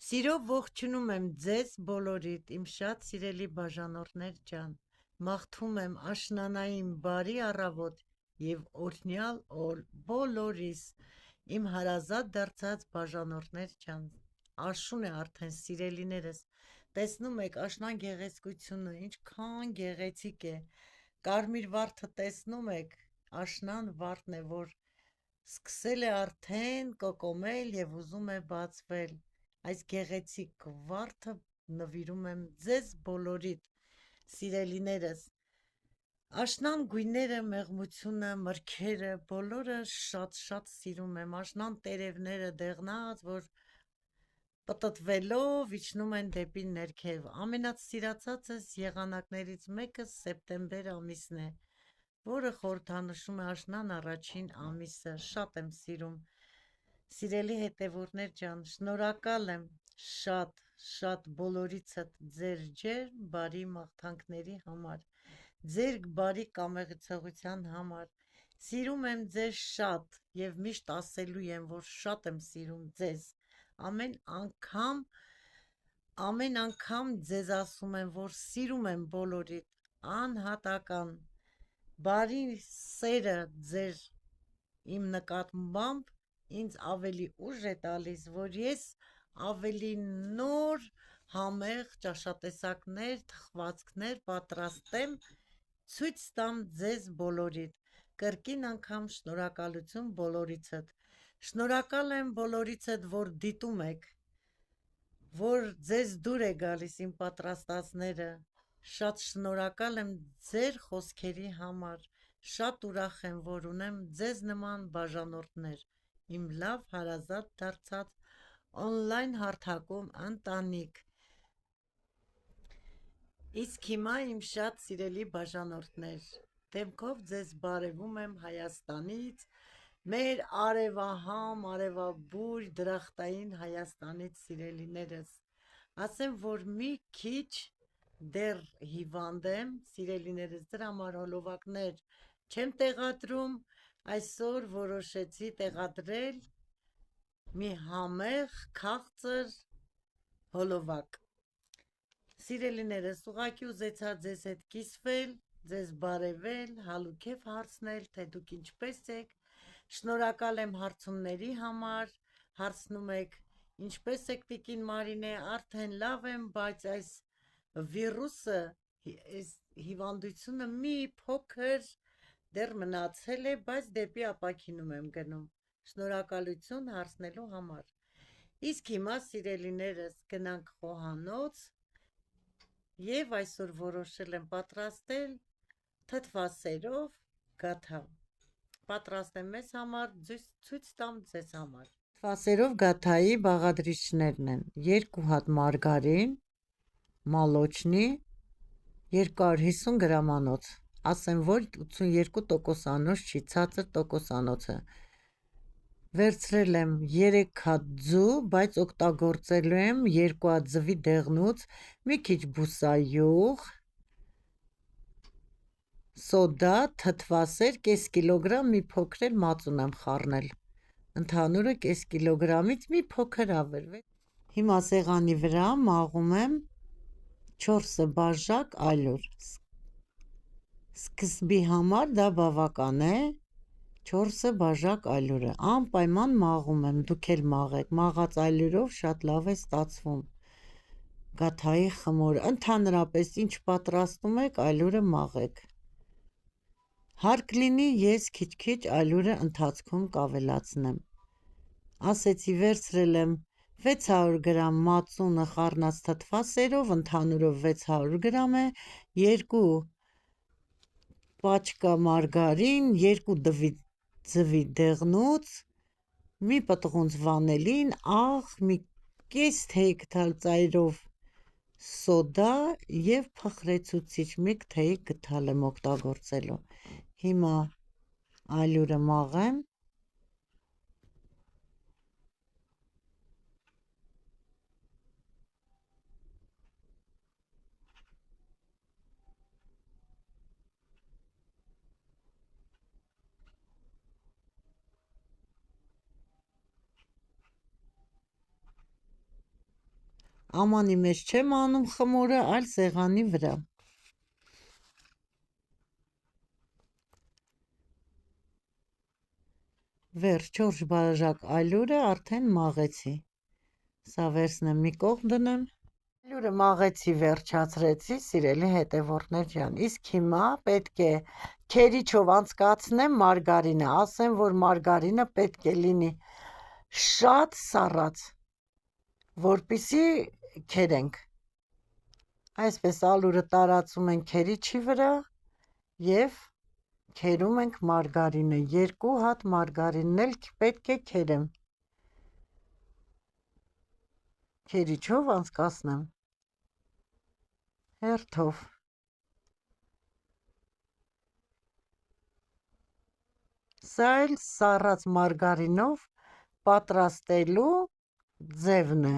Սիրով ողջունում եմ ձեզ բոլորիդ, իմ շատ սիրելի բաժանորդներ ջան, մաղթում եմ աշնանային բարի առավոտ և օրհնյալ օր բոլորիս, իմ հարազատ դարձած բաժանորդներ ջան, աշուն է արդեն սիրելիներս, տեսնում եք աշնան գեղեցկությունը, ինչքան գեղեցիկ է, կարմիր վարդը տեսնում եք, աշնան վարդն է, որ սկսել է արդեն կոկոմել և ուզում է բացվել, այս գեղեցիկ վարդը նվիրում եմ ձեզ բոլորիդ, սիրելիներս, աշնան գույները, մեղմությունը, մրգերը, բոլորը շատ սիրում եմ, աշնան տերևները դեղնած, որ պտտվելով իջնում են դեպի ներքև, ամենասիրածածս եղանակներից մեկը սեպտեմբեր ամիսն է, որը խորհրդանշում է աշնան առաջին ամիսը, շատ եմ սիրում, սիրելի հետևորդներ ջան, շնորհակալ եմ շատ բոլորիցդ ձեր ջերմ բարի մաղթանքների համար, ձեր բարի կամեցողության համար, սիրում եմ ձեզ շատ և միշտ ասելու եմ, որ շատ եմ սիրում ձեզ, ամեն անգամ ձեզ ասում եմ, որ սիրում եմ բոլորիդ, անհատական, բարի սերը ձեր իմ նկատմամբ ինձ ավելի ուժ է տալիս, որ ես ավելի նոր համեղ ճաշատեսակներ, թխվածքներ պատրաստեմ, ցույց տամ ձեզ բոլորիդ, կրկին անգամ շնորհակալություն բոլորիցդ, շնորհակալ եմ բոլորիցդ, որ դիտում եք, որ ձեզ դուր է գալիս իմ պատրաստածները, շատ շնորհակալ եմ ձեր խոսքերի համար, շատ ուրախ եմ, որ ունեմ ձեզ նման բաժանորդներ, իմ լավ հարազատ դարձած օնլայն հարթակում ընտանիք, իսկ հիմա իմ շատ սիրելի բաժանորդներ, դեմքով ձեզ բարևում եմ Հայաստանից, մեր արևահամ, արևաբույր, դրախտային Հայաստանից սիրելիներս, ասեմ, որ մի քիչ դեռ հիվանդ եմ, սիրելիներս, դրա համար հոլովակներ չեմ տեղադրում, այսօր որոշեցի տեղադրել մի համեղ, քաղցր հոլովակ, սիրելիներս, ուղղակի ուզեցա ձեզ հետ կիսվել, ձեզ բարևել, հալուքեև հարցնել, թե դուք ինչպես եք, շնորհակալ եմ հարցումների համար, հարցնում եք, ինչպես եք տիկին Մարինե, արդեն լավ եմ, բայց այս վիրուսը, այս հիվանդությունը մի փոքր դեռ մնացել է, բայց դեպի ապաքինում եմ գնում, շնորհակալություն հարցնելու համար, իսկ հիմա սիրելիներս գնանք խոհանոց և այսօր որոշել եմ պատրաստել թթվասերով գաթա, պատրաստեմ մեզ համար, ցույց տամ ձեզ համար, թթվասերով գաթայի բաղադրիչներն են, 2 հատ մարգարին, մոլոչնի, 250 գրամանոց, ասեմ, որ 82%-անոց չի, ցածր տոկոսանոց է, վերցրել եմ 3 հատ ձու, բայց օգտագործելու եմ 2 հատ ձվի դեղնուց, մի քիչ բուսայուղ, սոդա, թթվասեր, կես կիլոգրամ, մի փոքր էլ մածուն եմ խառնել, ընդհանուրը կես կիլոգրամից մի փոքր ավել, հիմա սեղանի վրա մաղում եմ 4 բաժակ ալյուր, սկզբի համար դա բավական է, 4 բաժակ ալյուրը, անպայման մաղում եմ, դուք էլ մաղեք, մաղած ալյուրով շատ լավ է ստացվում, գաթայի խմորը, ընդհանրապես ինչ պատրաստում եք, ալյուրը մաղեք, հարկ լինի ես քիչ ալյուրը ընթացքում կավելացնեմ, ասեցի վերցրել եմ 600 գրամ մածունը խառնած թթվասերով, ընդհանուրով 600 գրամ է, 2 պաչկա մարգարին, 2 ձվի դեղնուց, մի պտղունց վանիլին, աղ, մի կես թեյ գդալ սոդա և փխրեցուցիչ, 1 թեյ գդալ եմ օգտագործելու, հիմա ալյուրը մաղեմ, Ամանի մեջ չեմ անում խմորը, այլ սեղանի վրա։ Վերջ 4 բաժակ ալյուրը արդեն մաղեցի։ Սա վերցնեմ մի կողմ դնեմ։ Ալյուրը մաղեցի, վերջացրեցի, սիրելի հետևորդներ ջան։ Իսկ հիմա պետք է քերիչով անցկացնեմ մարգարինը, ասեմ, որ մարգարինը պետք է լինի շատ սառած, որպեսզի քերենք։ Այսպես ալյուրը տարածում ենք քերիչի վրա եւ քերում ենք մարգարինը, 2 հատ մարգարինն էլ պետք է քերեմ։ Քերիչով անցկացնեմ, հերթով։ Սա էլ սառած մարգարինով պատրաստելու ձևն է։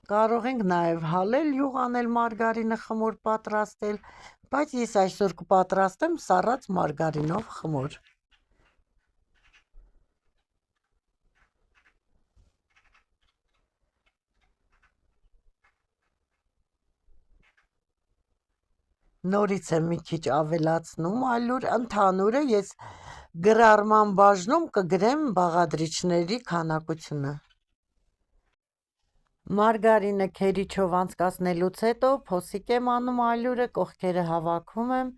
Կարող ենք նաև հալել, յուղանել մարգարինը, խմոր պատրաստել, բայց ես այսօր կպատրաստեմ սառած մարգարինով խմոր։ Նորից եմ մի քիչ ավելացնում ալյուր, ընդհանուրը ես գրառման բաժնում կգրեմ բաղադրիչների քանակությունը։ Մարգարինը քերիչով անցկացնելուց հետո փոսիկ եմ անում ալյուրը, կողքերը հավաքում եմ։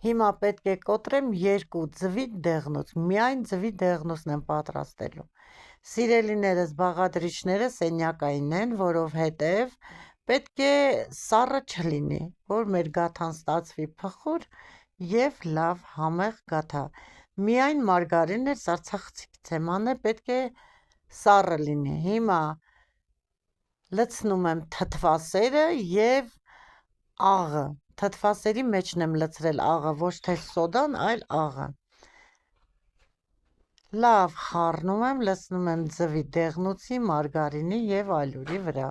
Հիմա պետք է կոտրեմ 2 ձվի դեղնուց, միայն ձվի դեղնուցն եմ պատրաստելու։ Սիրելիներս, բաղադրիչները սենյակային են, որովհետև պետք է սառը չլինի, որ մեր գաթան ստացվի փխուր եւ լավ համեղ գաթա։ Միայն մարգարինը սառցախցիկ թեման է, պետք է սառը լինի։ Հիմա լցնում եմ թթվասերը եւ աղը։ Թթվասերի մեջն եմ լցրել աղը, ոչ թե սոդան, այլ աղը։ Լավ խառնում եմ, լցնում եմ ձվի դեղնուցի, մարգարինի եւ ալյուրի վրա։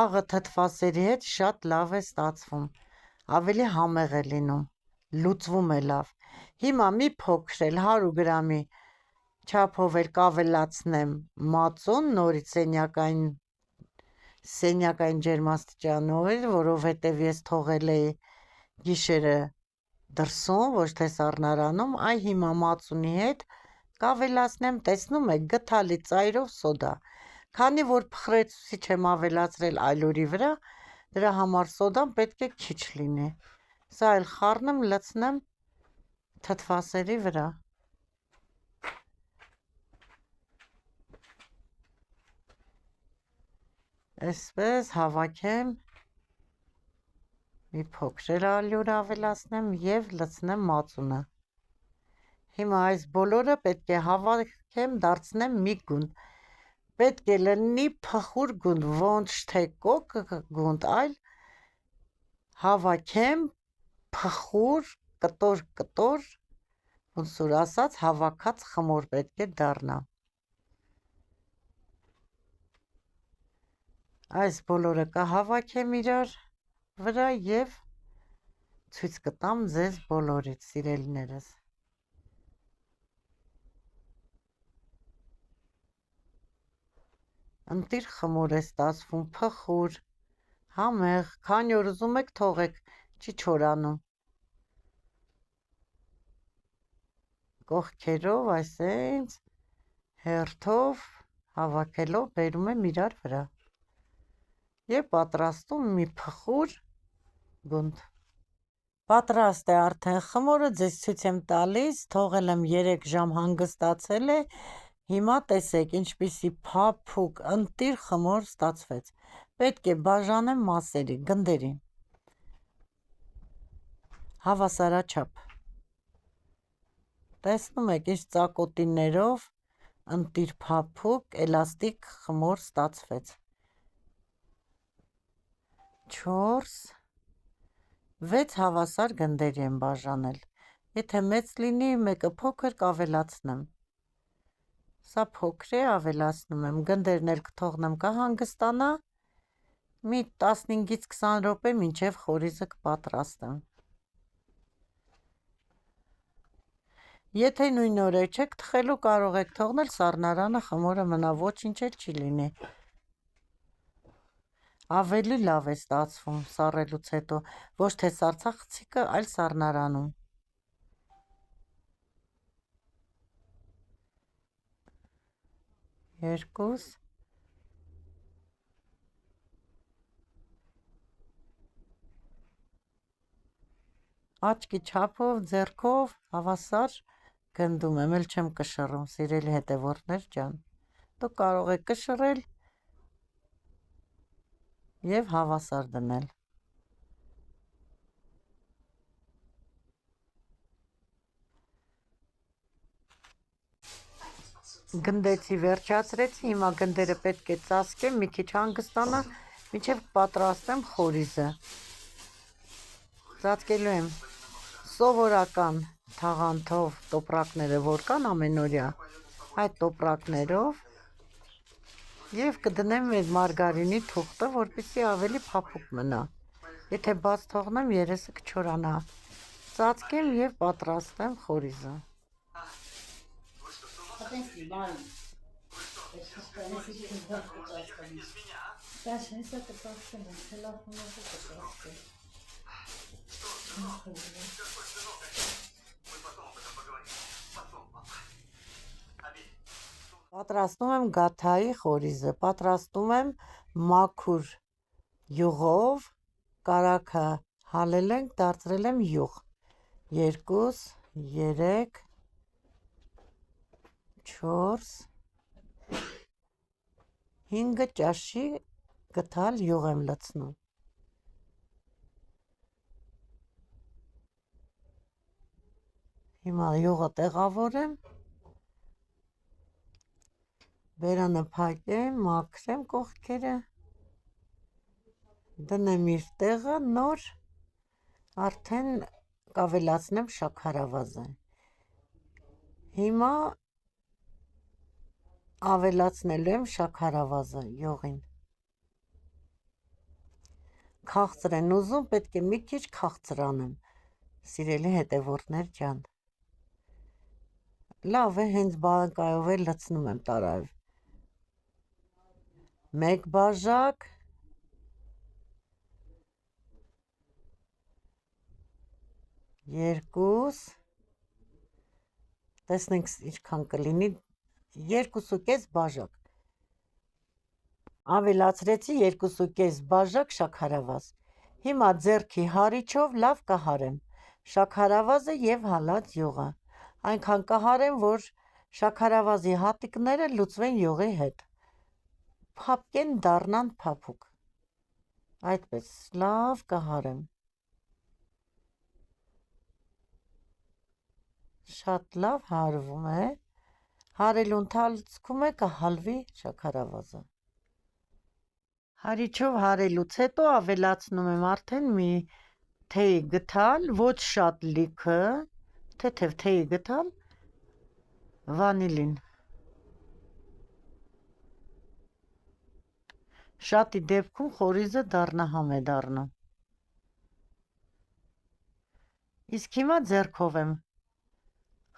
Աղը թթվասերի հետ շատ լավ է ստացվում, ավելի համեղ է լինում, լուծվում է լավ։ Հիմա մի փոքր էլ 100 գրամի չափով էլ կավելացնեմ մածուն, նորից սենյակային ջերմաստիճանով, որովհետև ես թողել էի գիշերը դրսում, ոչ թե սառնարանում, այ հիմա մածունի հետ կավելացնեմ, տեսնում եք, գթալի ծայրով սոդա։ Քանի որ փխրեցուցիչ եմ ավելացրել ալյուրի վրա, դրա համար սոդան պետք է քիչ լինի։ Սա էլ խառնեմ, լցնեմ թթվասերի վրա։ Այսպես հավաքեմ, մի փոքր ալյուր ավելացնեմ եւ լցնեմ մածունը։ Հիմա այս բոլորը պետք է հավաքեմ, դարձնեմ մի գունդ։ Պետք է լինի փխուր գունդ, ոչ թե կոկ գունդ, այլ հավաքեմ փխուր, կտոր, ոնց որ ասած, հավաքած խմոր պետք է դառնա։ Այս բոլորը կհավաքեմ իրար վրա եւ ցույց կտամ ձեզ բոլորից, սիրելիներս։ Ընտիր խմոր է ստացվում, փխուր, համեղ, քանի օր ուզում եք թողեք, չի չորանում։ Կողքերով այսենց հերթով հավաքելով բերում եմ իրար վրա եւ պատրաստում մի փխուր գունդ։ Պատրաստ է արդեն խմորը, ձեզ ցույց եմ տալիս, թողել եմ 3 ժամ հանգստացել է։ Հիմա տեսեք ինչպիսի փափուկ ընտիր խմոր ստացվեց։ Պետք է բաժանեմ մասերի, գնդերի։ Հավասարաչափ։ Տեսնում եք, ինչ ծակոտիներով ընտիր փափուկ էլաստիկ խմոր ստացվեց։ 4 6 հավասար գնդերի եմ բաժանել։ Եթե մեծ լինի, մեկը փոքր կավելացնեմ։ Սա փոքր է, ավելացնում եմ, գնդերն էլ կթողնեմ կհանգստանա, մի 15-ից 20 րոպե մինչև խորիզը կպատրաստեմ։ Եթե նույն օրը չեք թխելու, կարող եք թողնել սառնարանը խմորը մնա, ոչինչ էլ չի լինի։ Ավելի լավ է ստացվում սառելուց հետո, ոչ թե սառցախցիկը, այլ սառնարանում։ Երկուս։ Աչքի չափով, ձեռքով, հավասար գնդում եմ, էլ չեմ կշռում, սիրելի հետևորդներ ջան։ Դուք կարող եք կշռել և հավասար դնել։ Գնդեցի, վերջացրեցի, հիմա գնդերը պետք է ծածկեմ, մի քիչ հանգստանա, մինչև պատրաստեմ խորիզը։ Ծածկելու եմ սովորական թաղանթով տոպրակները, որ կան ամենօրյա, այդ տոպրակներով և կդնեմ այդ մարգարինի թուղթը, որպեսզի ավելի փափուկ մնա։ Եթե բաց թողնեմ, երեսը կչորանա։ Ծածկեմ և պատրաստեմ խորիզը։ Պատրաստում եմ գաթայի խորիզը, պատրաստում եմ մաքուր յուղով, կարագը հալել ենք, դարձրել եմ յուղ, 2, 3, 4, 5 ճաշի գթալ յուղ եմ լցնում։ Հիմա յուղը տեղավորեմ, բերանը փակեմ, մաքրեմ կողքերը, դնեմ իր տեղը, նոր արդեն կավելացնեմ շաքարավազը։ Հիմա ավելացնելու եմ շաքարավազը յուղին։ Քաղցր են ուզում, պետք է մի քիչ քաղցր անեմ, սիրելի հետևորդներ ջան։ Լավ է, հենց բանկայով էլ լցնում եմ տարայով։ 1 բաժակ, 2, տեսնենք ինչքան կլինի, 2,5 բաժակ։ Ավելացրեցի 2,5 բաժակ շաքարավազ։ Հիմա ձեռքի հարիչով լավ կհարեմ շաքարավազը և հալած յուղը։ Այնքան կհարեմ, որ շաքարավազի հատիկները լուծվեն յուղի հետ, փափկեն, դառնան փափուկ։ Այդպես լավ կհարեմ։ Շատ լավ հարվում է, հարելու ընթացքում է կհալվի շաքարավազը։ Հարիչով հարելուց հետո ավելացնում եմ արդեն մի թեյ գթալ, ոչ շատ լիքը, թեթև թեյ գթալ, վանիլին։ Շատի դեպքում խորիզը դառնահամ է դառնում։ Իսկ հիմա ձեռքով եմ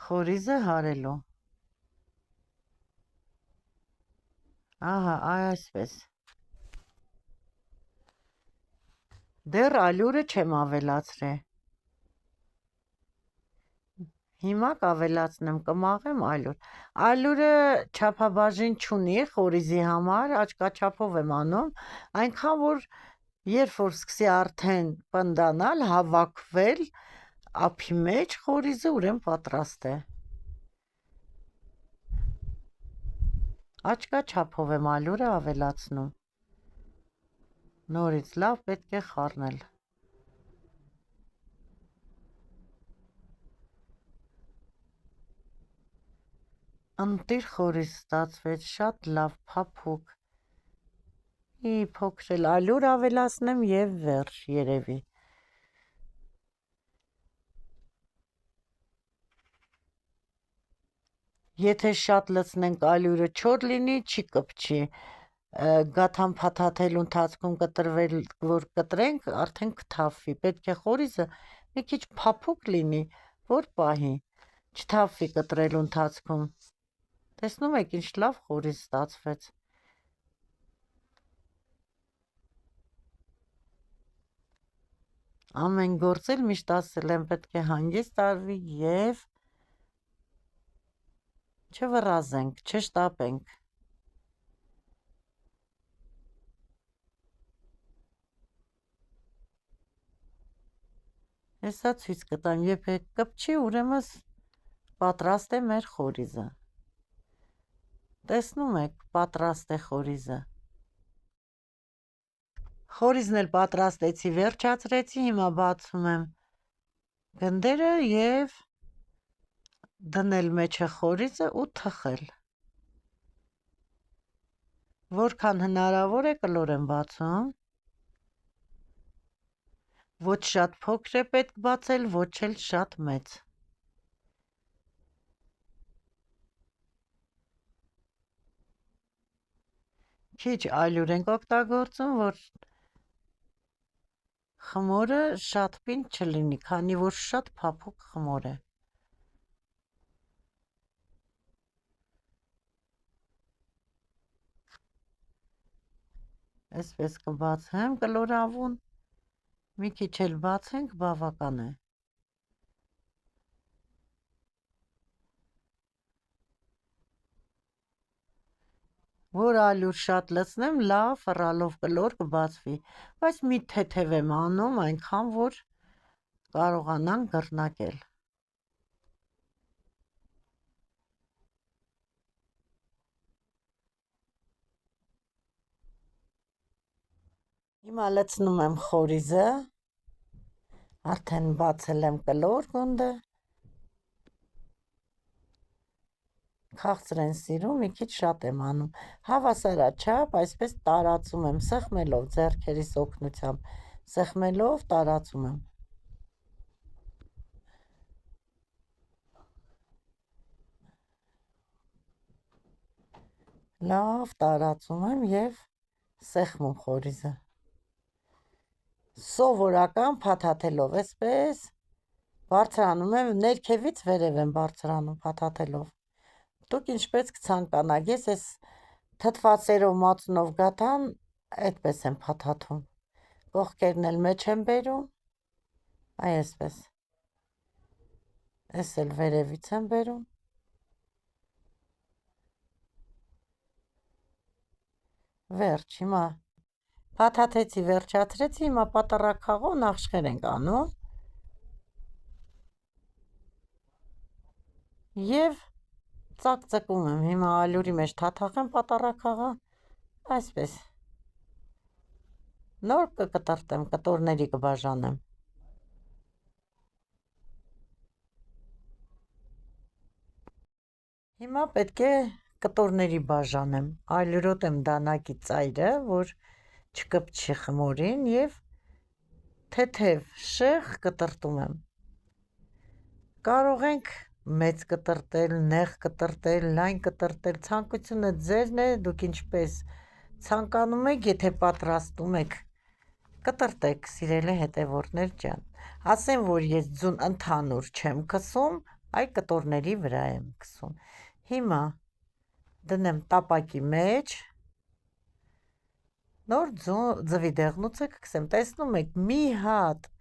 խորիզը հարելու։ Ահա, այսպես։ Դեռ ալյուրը չեմ ավելացրել։ Հիմա կավելացնեմ, կմաղեմ ալյուր։ Ալյուրը չափաբաժին չունի խորիզի համար, աչքաչափով եմ անում, այնքան որ երբ որ սկսի արդեն պնդանալ, հավաքվել ափի մեջ խորիզը, ուրեմն պատրաստ է։ Աչքաչափով եմ ալյուրը ավելացնում։ Նորից լավ պետք է խառնել։ Ընտիր խորիզ ստացվեց, շատ լավ, փափուկ։ Փոքր էլ ալյուր ավելացնեմ և վերջ երևի։ Եթե շատ լցնենք ալյուրը չոր լինի, չի կպչի։ Գաթան փաթաթելու ընթացքում կտրվել, որ կտրենք, արդեն կթափվի։ Պետք է խորիզը մի քիչ փափուկ լինի, որ պահի։ չթափվի կտրելու ընթացքում։ Տեսնում եք ինչ լավ խորիզ ստացվեց։ Ամեն գործել միշտ ասել եմ պետք է հանգիստ արվի եւ չվռազենք, չշտապենք։ Հեսա ցույց կտամ, երբ կպչի, ուրեմն պատրաստ է մեր խորիզը։ Տեսնում եք, պատրաստ է խորիզը։ Խորիզն էլ պատրաստեցի, վերջացրեցի, հիմա բացում եմ գնդերը եւ դնել մեջը խորիզը ու թխել։ Որքան հնարավոր է կլոր եմ բացում։ Ոչ շատ փոքր է պետք բացել, ոչ էլ շատ մեծ։ Քիչ ալյուր ենք օգտագործում, որ խմորը շատ պինդ չլինի, քանի որ շատ փափուկ խմոր է։ Այսպես կբացեմ կլորավուն, մի քիչ էլ բացենք, բավական է։ Որ ալյուր շատ լցնեմ, լավ ֆռալով կլոր կբացվի, բայց մի թեթև եմ անում, այնքան որ կարողանան գրնակել։ Հիմա լցնում եմ խորիզը, արդեն բացել եմ կլոր գունդը, քաղցր են սիրում, մի քիչ շատ եմ անում, հավասարաչափ այսպես տարածում եմ, սեղմելով ձեռքերիս օգնությամբ, սեղմելով տարածում եմ։ Լավ տարածում եմ եւ սեղմում խորիզը։ Սովորական փաթաթելով, այսպես բարձրանում եմ, ներքևից վերև եմ բարձրանում փաթաթելով։ Դուք ինչպես կցանկանաք, ես այս թթվածերով մածունով գաթան այդպես եմ փաթաթում։ Կողքերն էլ մեջ եմ բերում, այսպես։ Այս էլ վերևից եմ բերում։ Վերջ, հիմա փաթաթեցի, վերջացրեցի, հիմա պատառակ խաղով նախշեր ենք անում եւ ծակծկում եմ, հիմա ալյուրի մեջ թաթախեմ պատառակ խաղը, այսպես նոր կկտրտեմ, կտորների կբաժանեմ։ Հիմա պետք է կտորների բաժանեմ, ալյուրոտ եմ դանակի ծայրը, որ չկպչի խմորին եւ թեթև շեղ կտրտում եմ։ Կարող ենք մեծ կտրտել, նեղ կտրտել, լայն կտրտել, ցանկությունը ձերն է, դուք ինչպես ցանկանում եք, եթե պատրաստում եք, կտրտեք, սիրելի հետևորդներ ջան։ Ասեմ, որ ես ձուն ընդհանուր չեմ քսում, այ կտորների վրա եմ քսում։ Հիմա դնեմ տապակի մեջ, նոր ձվի դեղնուցը կքսեմ, տեսնում եք, մի հատ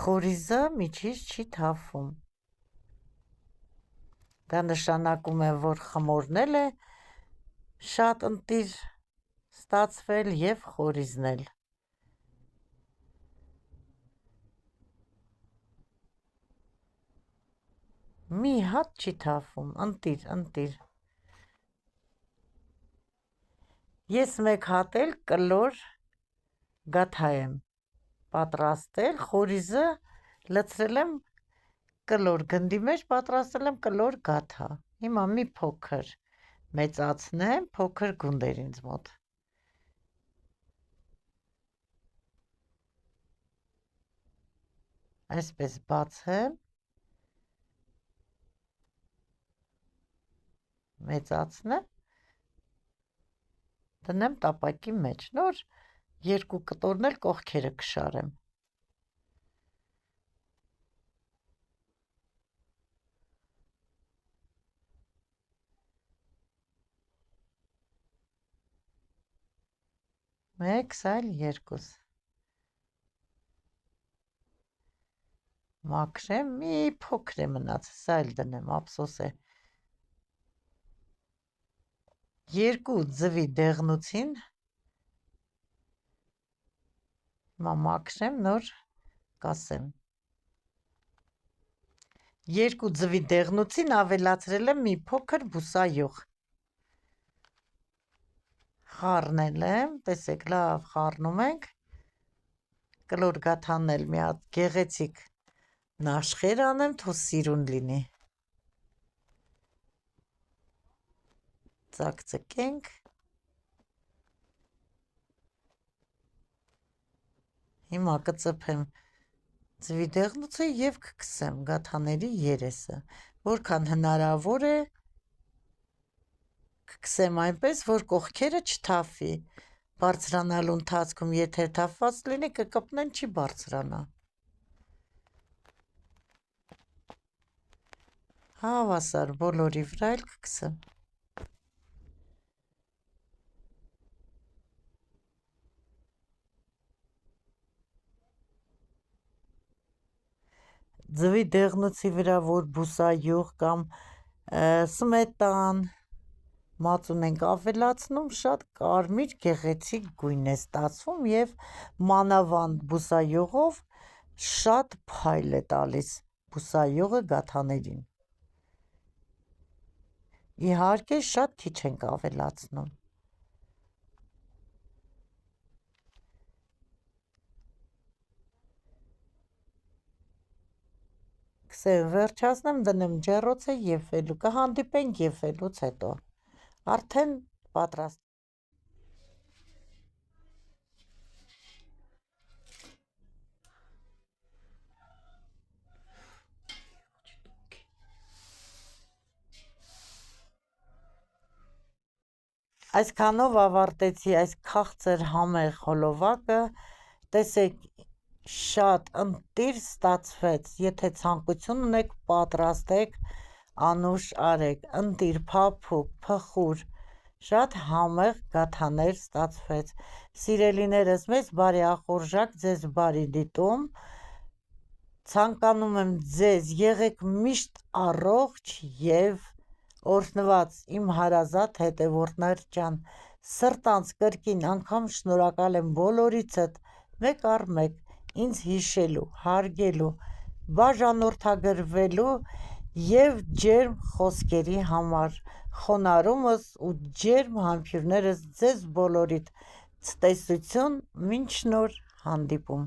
խորիզը միջից չի թափվում։ Դա նշանակում է, որ խմորն էլ է շատ ընտիր ստացվել եւ խորիզն էլ։ Մի հատ չի թափվում, ընտիր։ Ես մեկ հատ էլ կլոր գաթա եմ պատրաստել, խորիզը լցրել եմ կլոր գնդի մեջ, պատրաստել եմ կլոր գաթա։ Հիմա մի փոքր մեծացնեմ, փոքր գունդեր ինձ մոտ։ Այսպես բացեմ, մեծացնեմ, դնեմ տապակի մեջ, նոր երկու կտորն էլ կողքերը կշարեմ։ 1, այլ 2 մաքրեմ, մի փոքր է մնացել, սա էլ դնեմ, ափսոս է 2 ձվի դեղնուցին հիմա մաքրեմ, նոր կասեմ 2 ձվի դեղնուցին ավելացրել եմ մի փոքր բուսայուղ խառնել եմ, տեսեք լավ խառնում ենք կլոր գաթանել մի հատ գեղեցիկ նաշխեր անեմ, թող սիրուն լինի ծակծկենք հիմա կծփեմ ձվի դեղնուցը և կքսեմ գաթաների երեսը, որքան հնարավոր է կքսեմ այնպես, որ կողքերը չթափվի, բարձրանալու ընթացքում եթե թափված լինի կկպնեն չի բարձրանա, հավասար բոլորի վրա էլ կքսեմ ձվի դեղնուցի վրա որ բուսայուղ կամ սմետան մածուն ենք ավելացնում, շատ կարմիր գեղեցիկ գույն է ստացվում և մանավանդ բուսայուղով շատ փայլ է տալիս բուսայուղը գաթաներին, իհարկե շատ քիչ ենք ավելացնում Կսեմ վերջացնեմ, դնեմ ջեռոցը եփվելու, կհանդիպենք եփվելուց հետո, արդեն պատրաստ Այսքանով ավարտեցի այս քաղցր համեղ հոլովակը, տեսեք շատ ընտիր ստացվեց, եթե ցանկություն ունեք պատրաստեք, անուշ արեք, ընտիր, փափուկ, փխուր, շատ համեղ գաթաներ ստացվեց, սիրելիներս մեծ բարեախորժակ ձեզ բարի դիտում, ցանկանում եմ ձեզ եղեք միշտ առողջ և օրհնված իմ հարազատ հետևորդներ ջան, սրտանց կրկին անգամ շնորհակալ եմ բոլորիցդ մեկ առ մեկ ինձ հիշելու, հարգելու, բաժանորդագրվելու և ջերմ խոսքերի համար, խոնարհումս ու ջերմ համբույրներս ձեզ բոլորիդ ցտեսություն, մինչ նոր հանդիպում